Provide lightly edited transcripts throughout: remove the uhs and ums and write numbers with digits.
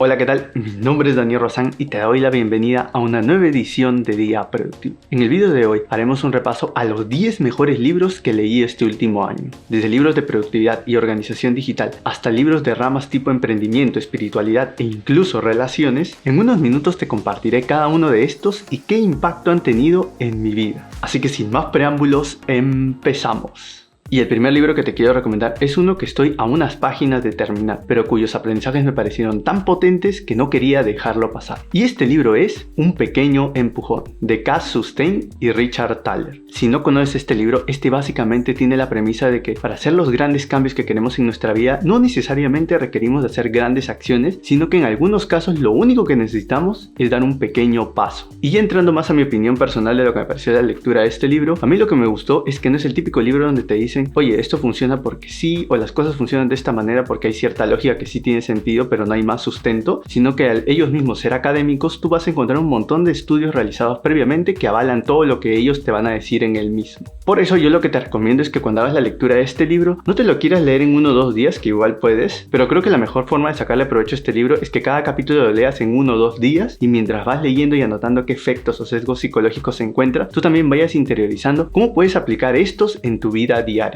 Hola, ¿qué tal? Mi nombre es Daniel Rozán y te doy la bienvenida a una nueva edición de Día Productivo. En el video de hoy haremos un repaso a los 10 mejores libros que leí este último año. Desde libros de productividad y organización digital hasta libros de ramas tipo emprendimiento, espiritualidad e incluso relaciones, en unos minutos te compartiré cada uno de estos y qué impacto han tenido en mi vida. Así que sin más preámbulos, empezamos. Y el primer libro que te quiero recomendar es uno que estoy a unas páginas de terminar, pero cuyos aprendizajes me parecieron tan potentes que no quería dejarlo pasar. Y este libro es Un pequeño empujón, de Cass Sunstein y Richard Thaler. Si no conoces este libro, este básicamente tiene la premisa de que para hacer los grandes cambios que queremos en nuestra vida, no necesariamente requerimos de hacer grandes acciones, sino que en algunos casos lo único que necesitamos es dar un pequeño paso. Y ya entrando más a mi opinión personal de lo que me pareció la lectura de este libro, a mí lo que me gustó es que no es el típico libro donde te dicen oye, esto funciona porque sí, o las cosas funcionan de esta manera porque hay cierta lógica que sí tiene sentido, pero no hay más sustento, sino que al ellos mismos ser académicos, tú vas a encontrar un montón de estudios realizados previamente que avalan todo lo que ellos te van a decir en el mismo. Por eso yo lo que te recomiendo es que cuando hagas la lectura de este libro, no te lo quieras leer en 1 o 2 días, que igual puedes, pero creo que la mejor forma de sacarle provecho a este libro es que cada capítulo lo leas en 1 o 2 días y mientras vas leyendo y anotando qué efectos o sesgos psicológicos se encuentran, tú también vayas interiorizando cómo puedes aplicar estos en tu vida diaria.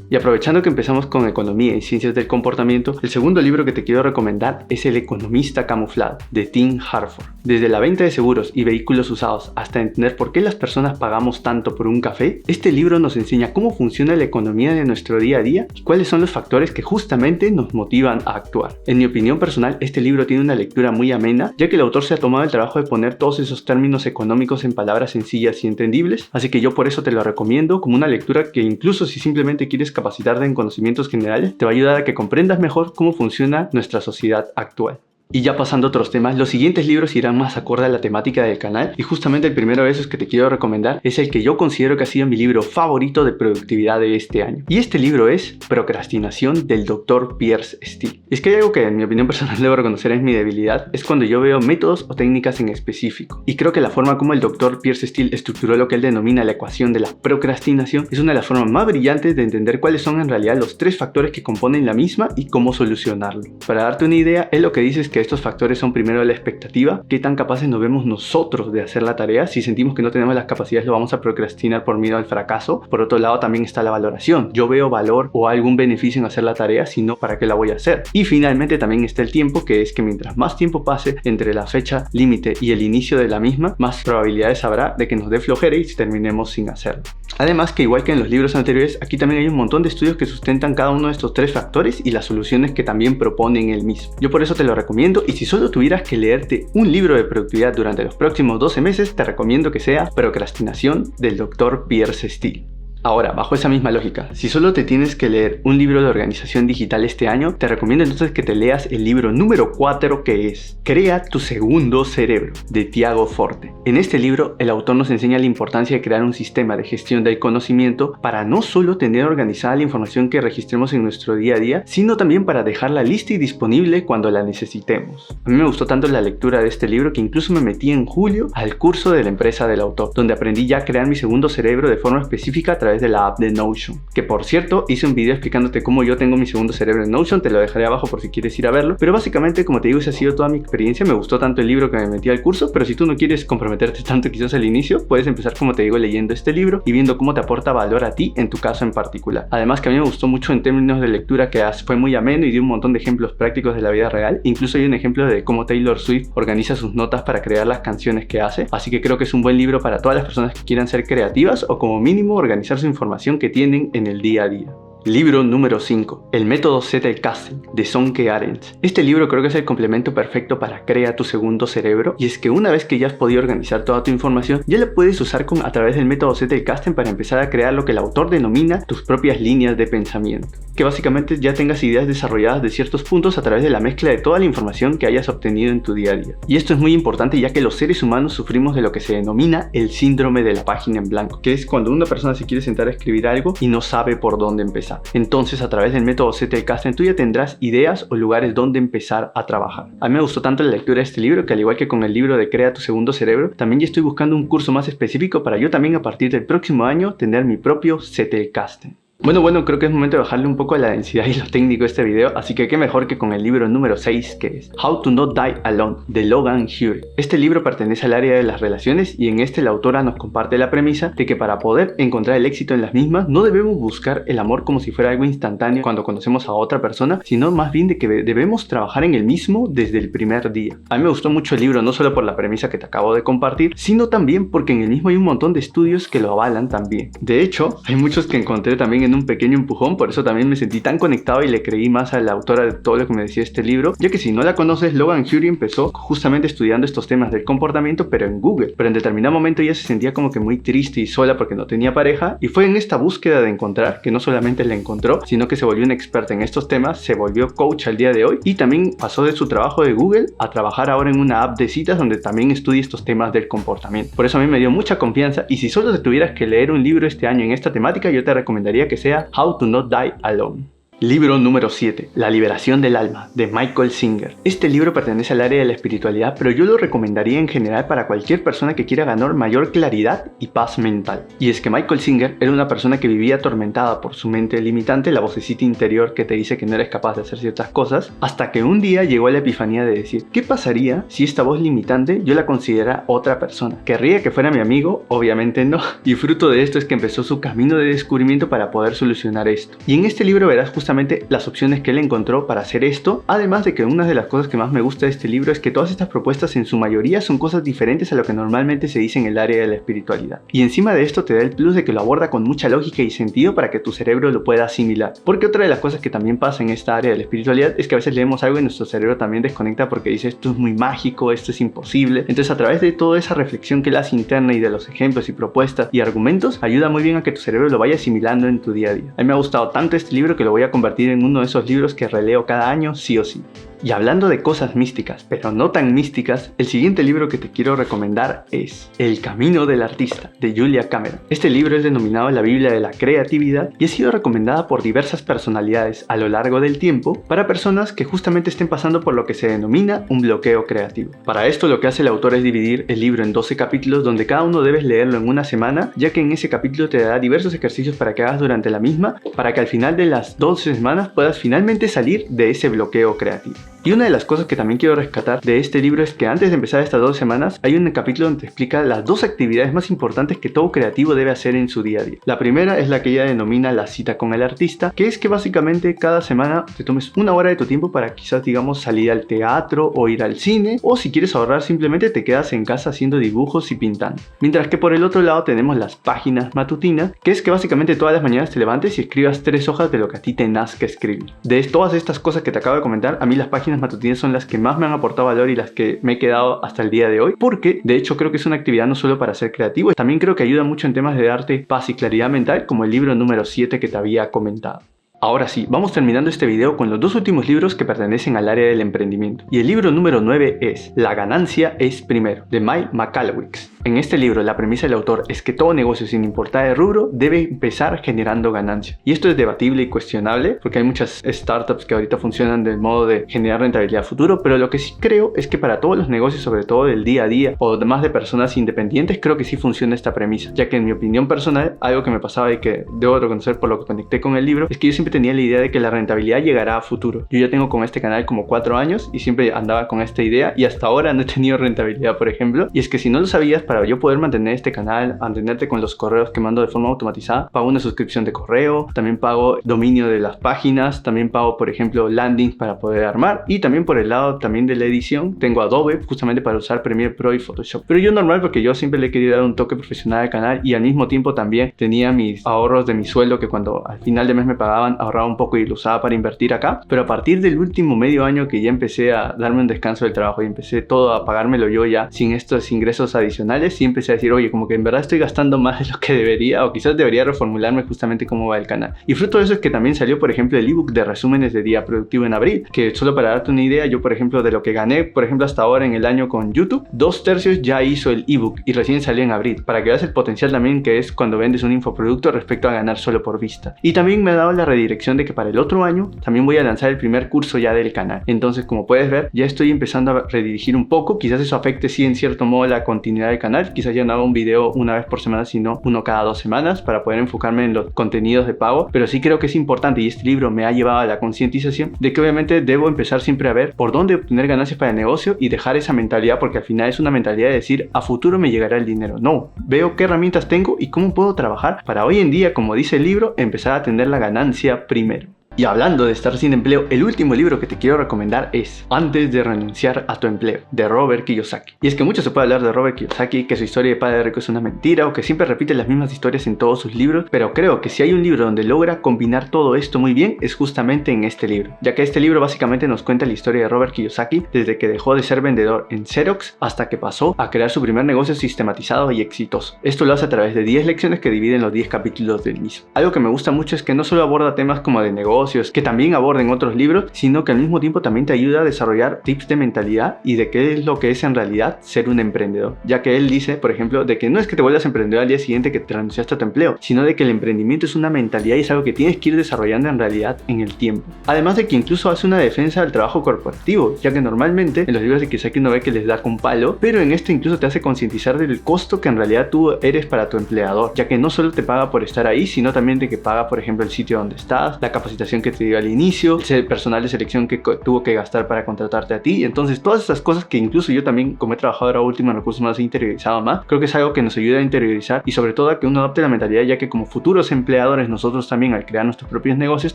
Y aprovechando que empezamos con economía y ciencias del comportamiento, el segundo libro que te quiero recomendar es El economista camuflado, de Tim Harford. Desde la venta de seguros y vehículos usados hasta entender por qué las personas pagamos tanto por un café, este libro nos enseña cómo funciona la economía de nuestro día a día y cuáles son los factores que justamente nos motivan a actuar. En mi opinión personal, este libro tiene una lectura muy amena, ya que el autor se ha tomado el trabajo de poner todos esos términos económicos en palabras sencillas y entendibles, así que yo por eso te lo recomiendo como una lectura que incluso si simplemente quieres capacitarte en conocimientos generales, te va a ayudar a que comprendas mejor cómo funciona nuestra sociedad actual. Y ya pasando a otros temas, los siguientes libros irán más acorde a la temática del canal y justamente el primero de esos que te quiero recomendar es el que yo considero que ha sido mi libro favorito de productividad de este año. Y este libro es Procrastinación del Dr. Piers Steel. Es que hay algo que en mi opinión personal debo reconocer es mi debilidad, es cuando yo veo métodos o técnicas en específico. Y creo que la forma como el Dr. Piers Steel estructuró lo que él denomina la ecuación de la procrastinación es una de las formas más brillantes de entender cuáles son en realidad los 3 factores que componen la misma y cómo solucionarlo. Para darte una idea, él lo que dice es que estos factores son primero la expectativa, qué tan capaces nos vemos nosotros de hacer la tarea. Si sentimos que no tenemos las capacidades, lo vamos a procrastinar por miedo al fracaso. Por otro lado también está la valoración, yo veo valor o algún beneficio en hacer la tarea, si no, ¿para qué la voy a hacer? Y finalmente también está el tiempo, que es que mientras más tiempo pase entre la fecha límite y el inicio de la misma, más probabilidades habrá de que nos dé flojera y terminemos sin hacerlo. Además que igual que en los libros anteriores, aquí también hay un montón de estudios que sustentan cada uno de estos 3 factores y las soluciones que también proponen el mismo. Yo por eso te lo recomiendo, y si solo tuvieras que leerte un libro de productividad durante los próximos 12 meses, te recomiendo que sea Procrastinación del Dr. Piers Steel. Ahora, bajo esa misma lógica, si solo te tienes que leer un libro de organización digital este año, te recomiendo entonces que te leas el libro número 4, que es Crea tu segundo cerebro, de Tiago Forte. En este libro, el autor nos enseña la importancia de crear un sistema de gestión del conocimiento para no solo tener organizada la información que registremos en nuestro día a día, sino también para dejarla lista y disponible cuando la necesitemos. A mí me gustó tanto la lectura de este libro que incluso me metí en julio al curso de la empresa del autor, donde aprendí ya a crear mi segundo cerebro de forma específica a través de la app de Notion, que por cierto hice un video explicándote cómo yo tengo mi segundo cerebro en Notion, te lo dejaré abajo por si quieres ir a verlo, pero básicamente como te digo esa ha sido toda mi experiencia. Me gustó tanto el libro que me metí al curso, pero si tú no quieres comprometerte tanto quizás al inicio, puedes empezar como te digo leyendo este libro y viendo cómo te aporta valor a ti en tu caso en particular. Además que a mí me gustó mucho en términos de lectura que fue muy ameno y dio un montón de ejemplos prácticos de la vida real, incluso hay un ejemplo de cómo Taylor Swift organiza sus notas para crear las canciones que hace, así que creo que es un buen libro para todas las personas que quieran ser creativas o como mínimo organizar su información que tienen en el día a día. Libro número 5, El método Zettelkasten, de Sönke Arendt. Este libro creo que es el complemento perfecto para Crea tu segundo cerebro, y es que una vez que ya has podido organizar toda tu información, ya la puedes usar a través del método Zettelkasten para empezar a crear lo que el autor denomina tus propias líneas de pensamiento. Que básicamente ya tengas ideas desarrolladas de ciertos puntos a través de la mezcla de toda la información que hayas obtenido en tu día a día. Y esto es muy importante ya que los seres humanos sufrimos de lo que se denomina el síndrome de la página en blanco, que es cuando una persona se quiere sentar a escribir algo y no sabe por dónde empezar. Entonces, a través del método Zettelkasten tú ya tendrás ideas o lugares donde empezar a trabajar. A mí me gustó tanto la lectura de este libro que al igual que con el libro de Crea tu segundo cerebro, también ya estoy buscando un curso más específico para yo también a partir del próximo año tener mi propio Zettelkasten. Bueno, creo que es momento de bajarle un poco a la densidad y lo técnico de este video, así que qué mejor que con el libro número 6, que es How to Not Die Alone, de Logan Hury. Este libro pertenece al área de las relaciones y en este la autora nos comparte la premisa de que para poder encontrar el éxito en las mismas no debemos buscar el amor como si fuera algo instantáneo cuando conocemos a otra persona, sino más bien de que debemos trabajar en el mismo desde el primer día. A mí me gustó mucho el libro no solo por la premisa que te acabo de compartir, sino también porque en el mismo hay un montón de estudios que lo avalan también. De hecho, hay muchos que encontré también en un pequeño empujón, por eso también me sentí tan conectado y le creí más a la autora de todo lo que me decía este libro, ya que si no la conoces, Logan Hury empezó justamente estudiando estos temas del comportamiento, pero en Google. Pero en determinado momento ella se sentía como que muy triste y sola porque no tenía pareja, y fue en esta búsqueda de encontrar que no solamente la encontró, sino que se volvió una experta en estos temas, se volvió coach al día de hoy y también pasó de su trabajo de Google a trabajar ahora en una app de citas donde también estudia estos temas del comportamiento. Por eso a mí me dio mucha confianza, y si solo te tuvieras que leer un libro este año en esta temática, yo te recomendaría que sea How to Not Die Alone. Libro número 7, La liberación del alma, de Michael Singer. Este libro pertenece al área de la espiritualidad, pero yo lo recomendaría en general para cualquier persona que quiera ganar mayor claridad y paz mental. Y es que Michael Singer era una persona que vivía atormentada por su mente limitante, la vocecita interior que te dice que no eres capaz de hacer ciertas cosas, hasta que un día llegó a la epifanía de decir, ¿qué pasaría si esta voz limitante yo la considerara otra persona? ¿Querría que fuera mi amigo? Obviamente no. Y fruto de esto es que empezó su camino de descubrimiento para poder solucionar esto. Y en este libro verás justamente las opciones que él encontró para hacer esto, además de que una de las cosas que más me gusta de este libro es que todas estas propuestas en su mayoría son cosas diferentes a lo que normalmente se dice en el área de la espiritualidad. Y encima de esto te da el plus de que lo aborda con mucha lógica y sentido para que tu cerebro lo pueda asimilar. Porque otra de las cosas que también pasa en esta área de la espiritualidad es que a veces leemos algo y nuestro cerebro también desconecta porque dice esto es muy mágico, esto es imposible. Entonces a través de toda esa reflexión que él hace interna y de los ejemplos y propuestas y argumentos, ayuda muy bien a que tu cerebro lo vaya asimilando en tu día a día. A mí me ha gustado tanto este libro que lo voy a convertir en uno de esos libros que releo cada año sí o sí. Y hablando de cosas místicas, pero no tan místicas, el siguiente libro que te quiero recomendar es El camino del artista, de Julia Cameron. Este libro es denominado la Biblia de la creatividad y ha sido recomendada por diversas personalidades a lo largo del tiempo para personas que justamente estén pasando por lo que se denomina un bloqueo creativo. Para esto lo que hace el autor es dividir el libro en 12 capítulos donde cada uno debes leerlo en una semana, ya que en ese capítulo te dará diversos ejercicios para que hagas durante la misma, para que al final de las 12 semanas puedas finalmente salir de ese bloqueo creativo. Y una de las cosas que también quiero rescatar de este libro es que antes de empezar estas 2 semanas hay un capítulo donde te explica las 2 actividades más importantes que todo creativo debe hacer en su día a día. La primera es la que ella denomina la cita con el artista, que es que básicamente cada semana te tomes una hora de tu tiempo para quizás digamos salir al teatro o ir al cine, o si quieres ahorrar simplemente te quedas en casa haciendo dibujos y pintando. Mientras que por el otro lado tenemos las páginas matutinas, que es que básicamente todas las mañanas te levantes y escribas 3 hojas de lo que a ti te nazca escribir. De todas estas cosas que te acabo de comentar, a mí las páginas matutinas son las que más me han aportado valor y las que me he quedado hasta el día de hoy, porque de hecho creo que es una actividad no solo para ser creativo, también creo que ayuda mucho en temas de darte paz y claridad mental, como el libro número 7 que te había comentado. Ahora sí, vamos terminando este video con los 2 últimos libros que pertenecen al área del emprendimiento. Y el libro número 9 es La ganancia es primero, de Mike Michalowicz. En este libro la premisa del autor es que todo negocio, sin importar el rubro, debe empezar generando ganancia. Y esto es debatible y cuestionable porque hay muchas startups que ahorita funcionan del modo de generar rentabilidad futuro, pero lo que sí creo es que para todos los negocios, sobre todo del día a día o además de personas independientes, creo que sí funciona esta premisa, ya que en mi opinión personal, algo que me pasaba y que debo reconocer por lo que conecté con el libro, es que yo siempre tenía la idea de que la rentabilidad llegará a futuro. Yo ya tengo con este canal como 4 años y siempre andaba con esta idea y hasta ahora no he tenido rentabilidad, por ejemplo. Y es que si no lo sabías, para yo poder mantener este canal, mantenerte con los correos que mando de forma automatizada, pago una suscripción de correo, también pago dominio de las páginas, también pago por ejemplo landings para poder armar, y también por el lado también de la edición tengo Adobe justamente para usar Premiere Pro y Photoshop. Pero yo normal porque yo siempre le he querido dar un toque profesional al canal y al mismo tiempo también tenía mis ahorros de mi sueldo que cuando al final de mes me pagaban ahorraba un poco y lo usaba para invertir acá. Pero a partir del último medio año que ya empecé a darme un descanso del trabajo y empecé todo a pagármelo yo ya sin estos ingresos adicionales, sí empecé a decir, oye, como que en verdad estoy gastando más de lo que debería, o quizás debería reformularme justamente cómo va el canal. Y fruto de eso es que también salió, por ejemplo, el ebook de resúmenes de día productivo en abril, que solo para darte una idea, yo por ejemplo de lo que gané, por ejemplo hasta ahora en el año con YouTube, 2/3 ya hizo el ebook y recién salió en abril, para que veas el potencial también que es cuando vendes un infoproducto respecto a ganar solo por vista. Y también me ha dado la redirección de que para el otro año también voy a lanzar el primer curso ya del canal. Entonces, como puedes ver, ya estoy empezando a redirigir un poco, quizás eso afecte sí en cierto modo la continuidad del canal, canal. Quizás ya no haga un video una vez por semana, sino uno cada 2 semanas para poder enfocarme en los contenidos de pago, pero sí creo que es importante, y este libro me ha llevado a la concientización de que obviamente debo empezar siempre a ver por dónde obtener ganancias para el negocio y dejar esa mentalidad, porque al final es una mentalidad de decir a futuro me llegará el dinero. No, veo qué herramientas tengo y cómo puedo trabajar para hoy en día, como dice el libro, empezar a tener la ganancia primero. Y hablando de estar sin empleo, el último libro que te quiero recomendar es Antes de renunciar a tu empleo, de Robert Kiyosaki. Y es que mucho se puede hablar de Robert Kiyosaki, que su historia de padre rico es una mentira o que siempre repite las mismas historias en todos sus libros, pero creo que si hay un libro donde logra combinar todo esto muy bien es justamente en este libro, ya que este libro básicamente nos cuenta la historia de Robert Kiyosaki desde que dejó de ser vendedor en Xerox hasta que pasó a crear su primer negocio sistematizado y exitoso. Esto lo hace a través de 10 lecciones que dividen los 10 capítulos del mismo. Algo que me gusta mucho es que no solo aborda temas como de negocio, que también aborden otros libros, sino que al mismo tiempo también te ayuda a desarrollar tips de mentalidad y de qué es lo que es en realidad ser un emprendedor, ya que él dice, por ejemplo, de que no es que te vuelvas emprendedor al día siguiente que te renunciaste a tu empleo, sino de que el emprendimiento es una mentalidad y es algo que tienes que ir desarrollando en realidad en el tiempo. Además de que incluso hace una defensa del trabajo corporativo, ya que normalmente en los libros de Kiyosaki uno ve que les da con palo, pero en este incluso te hace concientizar del costo que en realidad tú eres para tu empleador, ya que no solo te paga por estar ahí, sino también de que paga, por ejemplo, el sitio donde estás, la capacitación que te dio al inicio, el personal de selección que tuvo que gastar para contratarte a ti. Entonces todas esas cosas que incluso yo también, como he trabajado ahora último en recursos humanos, he interiorizado más, creo que es algo que nos ayuda a interiorizar y sobre todo a que uno adopte la mentalidad, ya que como futuros empleadores nosotros también, al crear nuestros propios negocios,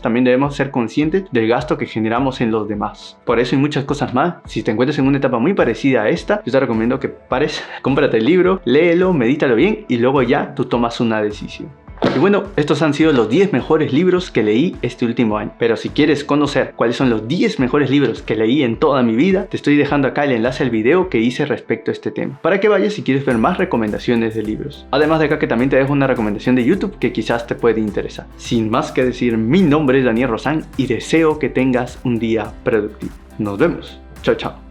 también debemos ser conscientes del gasto que generamos en los demás. Por eso y muchas cosas más, si te encuentras en una etapa muy parecida a esta, yo te recomiendo que pares, cómprate el libro, léelo, medítalo bien y luego ya tú tomas una decisión. Y bueno, estos han sido los 10 mejores libros que leí este último año. Pero si quieres conocer cuáles son los 10 mejores libros que leí en toda mi vida, te estoy dejando acá el enlace al video que hice respecto a este tema, para que vayas si quieres ver más recomendaciones de libros. Además de acá que también te dejo una recomendación de YouTube que quizás te puede interesar. Sin más que decir, mi nombre es Daniel Rosán y deseo que tengas un día productivo. Nos vemos. Chao, chao.